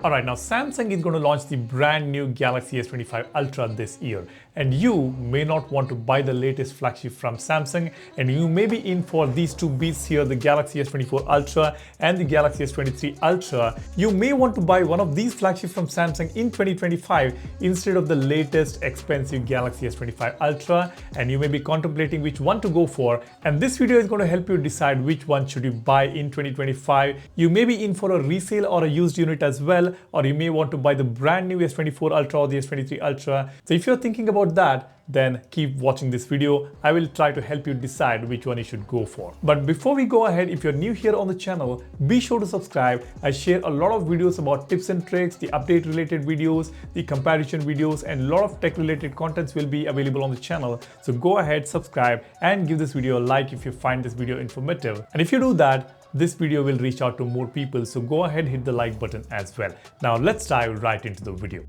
Alright, now Samsung is going to launch the brand new Galaxy S25 Ultra this year, and you may not want to buy the latest flagship from Samsung, and you may be in for these two beasts here, the Galaxy S24 Ultra and the Galaxy S23 Ultra. You may want to buy one of these flagships from Samsung in 2025 instead of the latest expensive Galaxy S25 Ultra, and you may be contemplating which one to go for, and this video is going to help you decide which one should you buy in 2025. You may be in for a resale or a used unit as well, or you may want to buy the brand new S24 Ultra or the S23 Ultra. So if you're thinking about that, then keep watching this video. I will try to help you decide which one you should go for. But before we go ahead, if you're new here on the channel, be sure to subscribe. I share a lot of videos about tips and tricks, the update related videos, the comparison videos, and a lot of tech related contents will be available on the channel. So go ahead, subscribe, and give this video a like if you find this video informative. And if you do that, this video will reach out to more people, so go ahead, hit the like button as well. Now let's dive right into the video.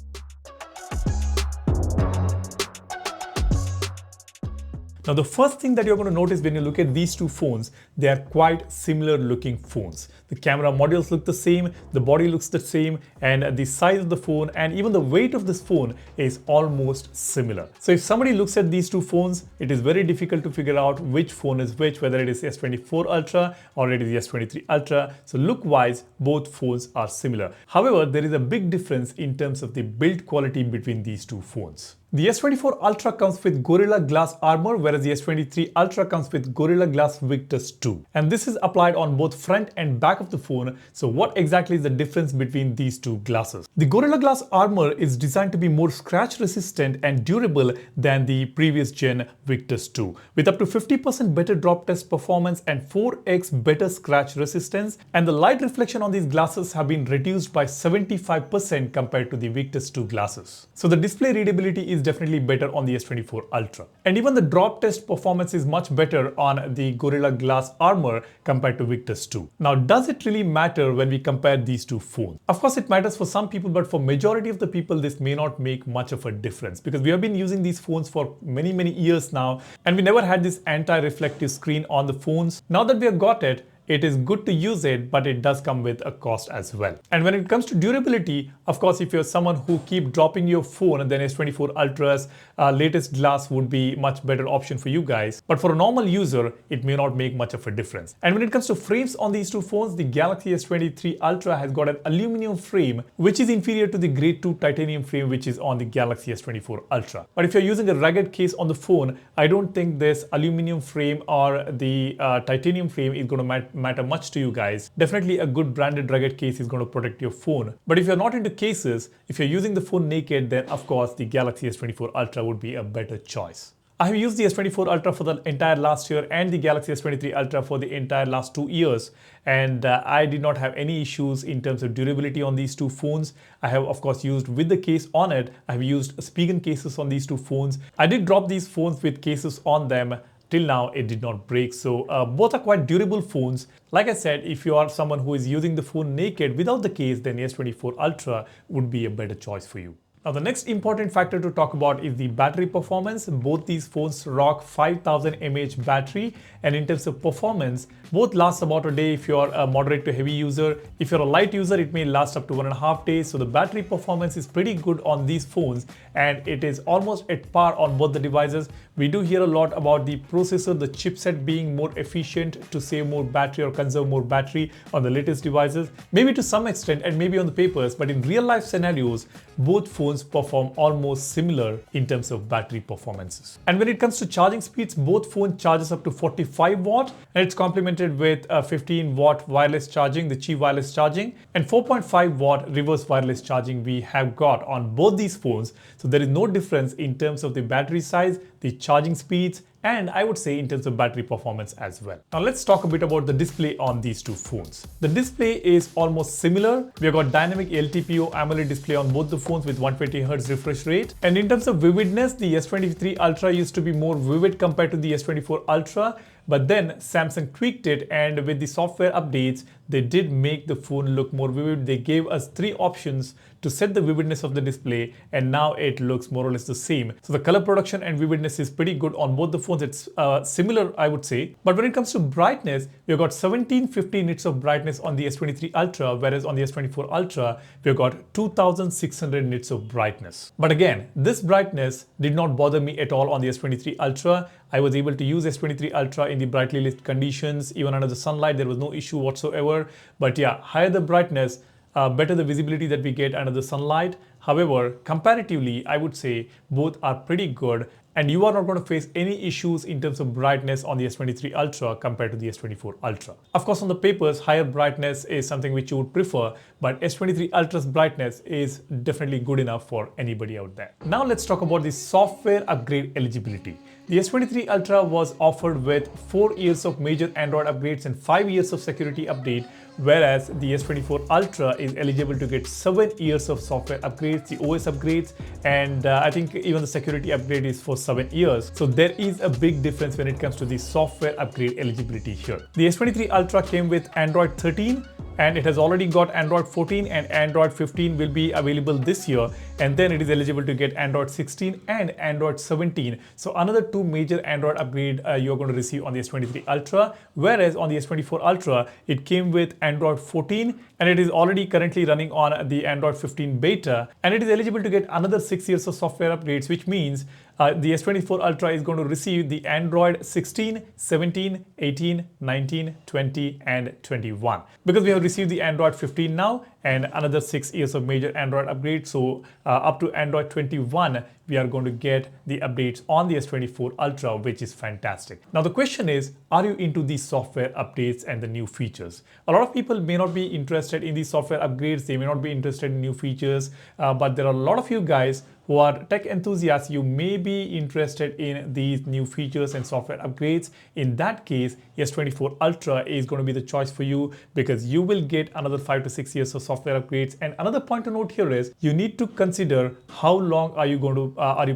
Now the first thing that you're going to notice when you look at these two phones, they are quite similar looking phones. The camera modules look the same, the body looks the same, and the size of the phone and even the weight of this phone is almost similar. So if somebody looks at these two phones, it is very difficult to figure out which phone is which, whether it is S24 Ultra or it is S23 Ultra. So look wise, both phones are similar. However, there is a big difference in terms of the build quality between these two phones. The S24 Ultra comes with Gorilla Glass armor, whereas the S23 Ultra comes with Gorilla Glass Victus 2. And this is applied on both front and back of the phone. So what exactly is the difference between these two glasses? The Gorilla Glass armor is designed to be more scratch resistant and durable than the previous gen Victus 2, with up to 50% better drop test performance and 4x better scratch resistance. And the light reflection on these glasses have been reduced by 75% compared to the Victus 2 glasses. So the display readability is definitely better on the S24 Ultra. And even the drop test performance is much better on the Gorilla Glass armor compared to Victus 2. Now, does it really matter when we compare these two phones? Of course, it matters for some people, but for majority of the people, this may not make much of a difference because we have been using these phones for many years now, and we never had this anti-reflective screen on the phones. Now that we have got it, it is good to use it, but it does come with a cost as well. And when it comes to durability, of course, if you're someone who keep dropping your phone, then S24 Ultra's latest glass would be much better option for you guys. But for a normal user, it may not make much of a difference. And when it comes to frames on these two phones, the Galaxy S23 Ultra has got an aluminum frame, which is inferior to the grade 2 titanium frame, which is on the Galaxy S24 Ultra. But if you're using a rugged case on the phone, I don't think this aluminum frame or the titanium frame is going to matter much to you guys. Definitely a good branded rugged case is going to protect your phone. But if you're not into cases, if you're using the phone naked, then of course the Galaxy S24 Ultra would be a better choice. I have used the S24 Ultra for the entire last year and the Galaxy S23 Ultra for the entire last 2 years, and I did not have any issues in terms of durability on these two phones. I have of course used with the case on it. I have used Spigen cases on these two phones. I did drop these phones with cases on them. Till now, it did not break. So both are quite durable phones. Like I said, if you are someone who is using the phone naked without the case, then the S24 Ultra would be a better choice for you. Now, the next important factor to talk about is the battery performance. Both these phones rock 5000 mAh battery, and in terms of performance, both last about a day if you're a moderate to heavy user. If you're a light user, it may last up to 1.5 days. So the battery performance is pretty good on these phones, and it is almost at par on both the devices. We do hear a lot about the processor, the chipset being more efficient to save more battery or conserve more battery on the latest devices. Maybe to some extent and maybe on the papers, but in real life scenarios, both phones perform almost similar in terms of battery performances. And when it comes to charging speeds, both phones charges up to 45 watt, and it's complemented with a 15 watt wireless charging, the Qi wireless charging, and 4.5 watt reverse wireless charging we have got on both these phones. So there is no difference in terms of the battery size, the charging speeds, and I would say in terms of battery performance as well. Now let's talk a bit about the display on these two phones. The display is almost similar. We have got dynamic LTPO AMOLED display on both the phones with 120Hz refresh rate. And in terms of vividness, the S23 Ultra used to be more vivid compared to the S24 Ultra. but then Samsung tweaked it, and with the software updates, they did make the phone look more vivid. They gave us 3 options to set the vividness of the display, and now it looks more or less the same. So the color production and vividness is pretty good on both the phones. It's similar, I would say. But when it comes to brightness, we've got 1750 nits of brightness on the S23 Ultra, whereas on the S24 Ultra, we've got 2600 nits of brightness. But again, this brightness did not bother me at all on the S23 Ultra. I was able to use S23 Ultra in the brightly lit conditions. Even under the sunlight, there was no issue whatsoever. But yeah, higher the brightness, better the visibility that we get under the sunlight. However, comparatively, I would say both are pretty good, and you are not going to face any issues in terms of brightness on the S23 Ultra compared to the S24 Ultra. Of course, on the papers, higher brightness is something which you would prefer, but S23 Ultra's brightness is definitely good enough for anybody out there. Now let's talk about the software upgrade eligibility. The S23 Ultra was offered with 4 years of major Android upgrades and 5 years of security update, whereas the S24 Ultra is eligible to get 7 years of software upgrades, the OS upgrades, and I think even the security upgrade is for 7 years. So there is a big difference when it comes to the software upgrade eligibility here. The S23 Ultra came with Android 13, and it has already got Android 14, and Android 15 will be available this year, and then it is eligible to get Android 16 and Android 17. So another 2 major Android upgrade you're going to receive on the S23 Ultra, whereas on the S24 Ultra, it came with Android 14, and it is already currently running on the Android 15 beta, and it is eligible to get another 6 years of software upgrades, which means the S24 Ultra is going to receive the Android 16, 17, 18, 19, 20, and 21. Because we have received the Android 15 now, and another 6 years of major Android upgrades. So up to Android 21, we are going to get the updates on the S24 Ultra, which is fantastic. Now the question is, are you into these software updates and the new features? A lot of people may not be interested in these software upgrades. They may not be interested in new features, but there are a lot of you guys who are tech enthusiasts. You may be interested in these new features and software upgrades. In that case, S24 Ultra is going to be the choice for you, because you will get another 5 to 6 years of software upgrades. And another point to note here is you need to consider how long are you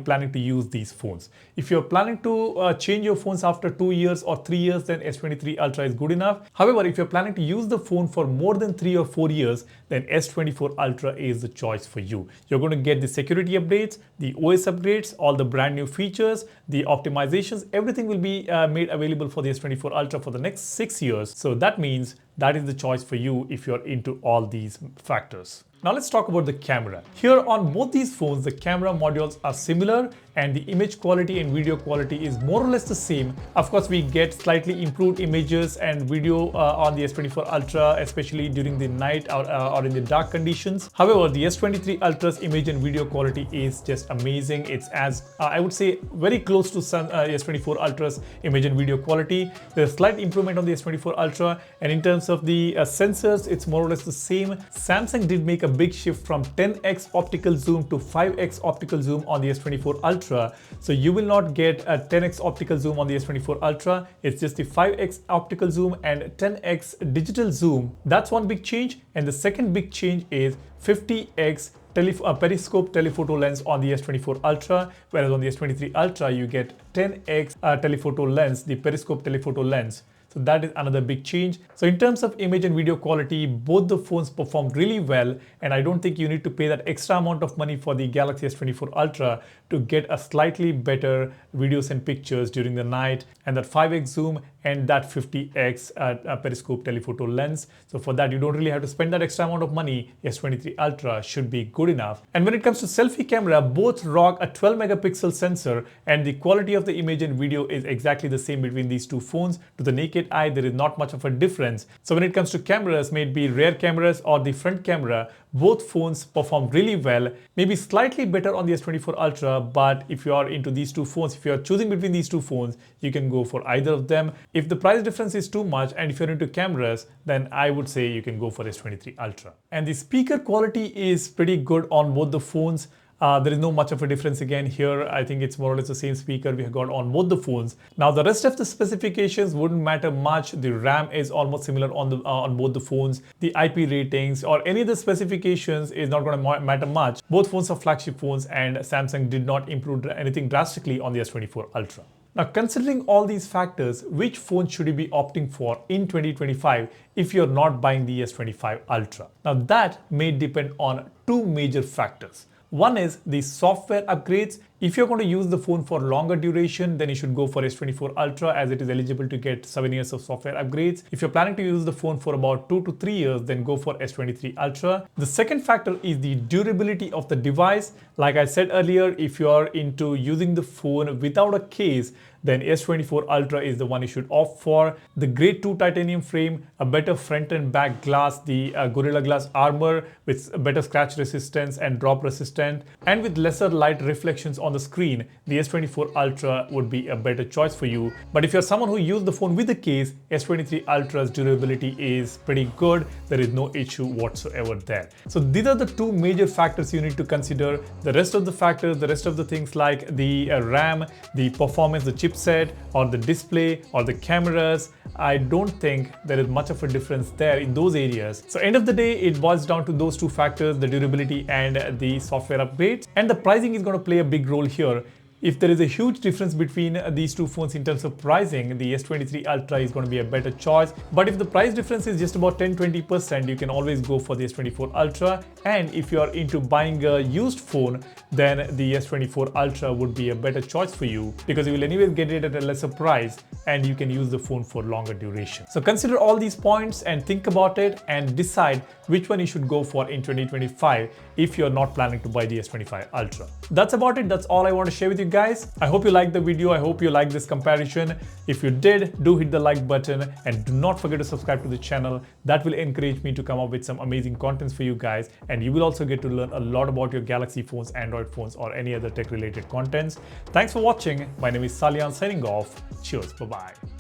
planning to use these phones. If you're planning to change your phones after 2 years or 3 years, then S23 Ultra is good enough. However, if you're planning to use the phone for more than 3 or 4 years, then S24 Ultra is the choice for you. You're going to get the security updates, the OS upgrades, all the brand new features, the optimizations, everything will be made available for the S24 Ultra for the next 6 years. So that means that is the choice for you if you're into all these factors. Now let's talk about the camera. Here on both these phones, the camera modules are similar, and the image quality and video quality is more or less the same. Of course, we get slightly improved images and video on the S24 Ultra, especially during the night or in the dark conditions. However, the S23 Ultra's image and video quality is just amazing. It's as, I would say, very close to S24 Ultra's image and video quality. There's a slight improvement on the S24 Ultra, and in terms of the sensors, it's more or less the same. Samsung did make a big shift from 10x optical zoom to 5x optical zoom on the S24 Ultra. So you will not get a 10x optical zoom on the S24 Ultra. It's just the 5x optical zoom and 10x digital zoom. That's one big change. And the second big change is 50x periscope telephoto lens on the S24 Ultra, whereas on the S23 Ultra you get 10x telephoto lens, the periscope telephoto lens. So that is another big change. So in terms of image and video quality, both the phones performed really well, and I don't think you need to pay that extra amount of money for the Galaxy S24 Ultra to get a slightly better videos and pictures during the night, and that 5x zoom and that 50x periscope telephoto lens. So for that, you don't really have to spend that extra amount of money. S23 Ultra should be good enough. And when it comes to selfie camera, both rock a 12 megapixel sensor, and the quality of the image and video is exactly the same between these two phones. To the naked eye, there is not much of a difference. So when it comes to cameras, may it be rear cameras or the front camera, both phones perform really well, maybe slightly better on the S24 Ultra, but if you are into these two phones, if you are choosing between these two phones, you can go for either of them. If the price difference is too much, and if you're into cameras, then I would say you can go for S23 Ultra. And the speaker quality is pretty good on both the phones. There is no much of a difference again here. I think it's more or less the same speaker we have got on both the phones. Now the rest of the specifications wouldn't matter much. The RAM is almost similar on both the phones. The IP ratings or any of the specifications is not going to matter much. Both phones are flagship phones, and Samsung did not improve anything drastically on the S24 Ultra. Now, considering all these factors, which phone should you be opting for in 2025 if you're not buying the S25 Ultra? Now, that may depend on two major factors. One is the software upgrades. If you're going to use the phone for longer duration, then you should go for S24 Ultra as it is eligible to get 7 years of software upgrades. If you're planning to use the phone for about 2 to 3 years, then go for S23 Ultra. The second factor is the durability of the device. Like I said earlier, if you are into using the phone without a case, then S24 Ultra is the one you should opt for. The grade 2 titanium frame, a better front and back glass, the Gorilla Glass armor with better scratch resistance and drop resistant, and with lesser light reflections on the screen, the S24 Ultra would be a better choice for you. But if you're someone who uses the phone with a case, S23 Ultra's durability is pretty good. There is no issue whatsoever there. So these are the two major factors you need to consider. The rest of the factors, the rest of the things like the RAM, the performance, the chipset, or the display, or the cameras, I don't think there is much of a difference there in those areas. So end of the day, it boils down to those two factors, the durability and the software upgrades. And the pricing is going to play a big role here. If there is a huge difference between these two phones in terms of pricing, the S23 Ultra is going to be a better choice. But if the price difference is just about 10-20%, you can always go for the S24 Ultra. And if you are into buying a used phone, then the S24 Ultra would be a better choice for you because you will anyways get it at a lesser price and you can use the phone for longer duration. So consider all these points and think about it and decide which one you should go for in 2025 if you're not planning to buy the S25 Ultra. That's about it. That's all I want to share with you guys. I hope you liked the video. I hope you liked this comparison. If you did, do hit the like button and do not forget to subscribe to the channel. That will encourage me to come up with some amazing contents for you guys, and you will also get to learn a lot about your Galaxy phones, Android phones, or any other tech related contents. Thanks for watching. My name is Salyan signing off. Cheers. Bye-bye.